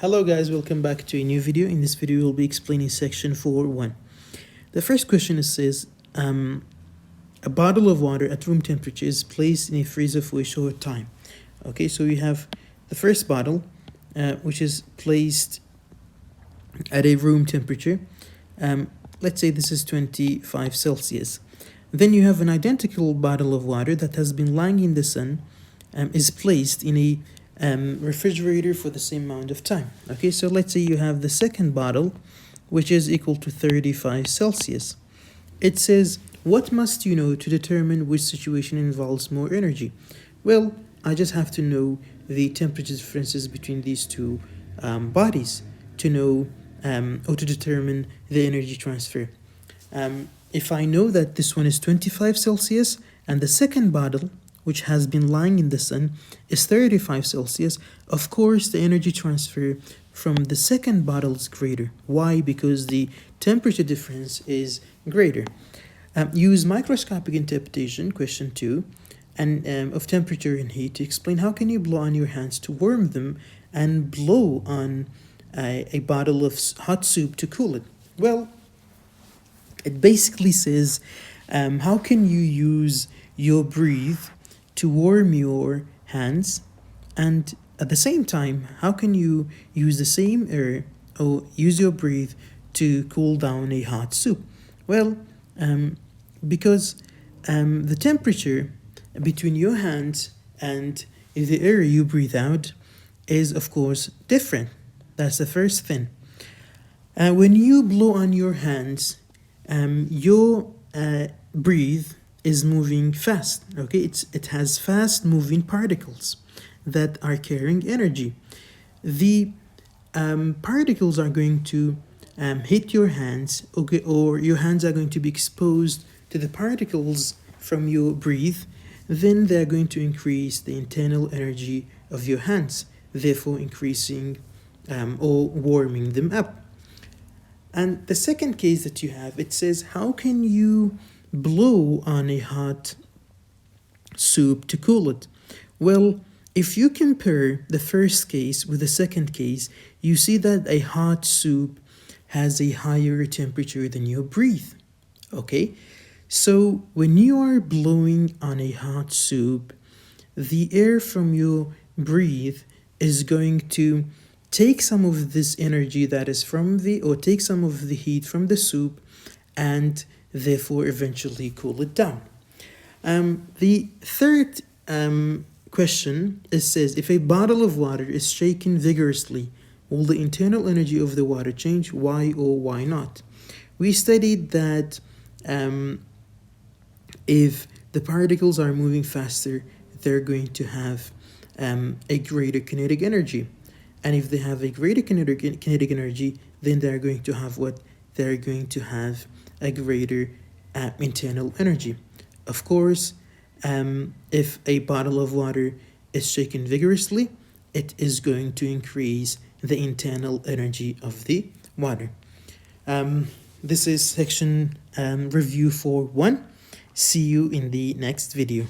Hello guys, welcome back to a new video. In this video we'll be explaining section 4.1. The first question says a bottle of water at room temperature is placed in a freezer for a short time. Okay, so we have the first bottle which is placed at a room temperature. Let's say this is 25 Celsius. Then you have an identical bottle of water that has been lying in the sun, is placed in a refrigerator for the same amount of time. Okay, so let's say you have the second bottle which is equal to 35 Celsius. It says, what must you know to determine which situation involves more energy? Well, I just have to know the temperature differences between these two bodies to know or to determine the energy transfer. If I know that this one is 25 Celsius and the second bottle, which has been lying in the sun, is 35 Celsius, of course the energy transfer from the second bottle is greater. Why? Because the temperature difference is greater. Use microscopic interpretation, question 2, and of temperature and heat to explain how can you blow on your hands to warm them and blow on a bottle of hot soup to cool it. Well, it basically says how can you use your breath to warm your hands, and at the same time how can you use the same air or use your breath to cool down a hot soup? Well, because the temperature between your hands and the air you breathe out is of course different. That's the first thing. When you blow on your hands, your breath is moving fast. Okay, it has fast moving particles that are carrying energy. The particles are going to hit your hands, okay, or your hands are going to be exposed to the particles from your breath. Then they're going to increase the internal energy of your hands, therefore increasing or warming them up. And the second case that you have, it says how can you blow on a hot soup to cool it? Well, if you compare the first case with the second case, you see that a hot soup has a higher temperature than your breath. Okay, so when you are blowing on a hot soup, the air from your breath is going to take some of this energy that is from take some of the heat from the soup and therefore eventually cool it down. The third question, it says if a bottle of water is shaken vigorously, will the internal energy of the water change? Why or why not? We studied that if the particles are moving faster, they're going to have a greater kinetic energy. And if they have a greater kinetic energy, then they're going to have what? They're going to have a greater internal energy. Of course, if a bottle of water is shaken vigorously, it is going to increase the internal energy of the water. This is section review 4.1. See you in the next video.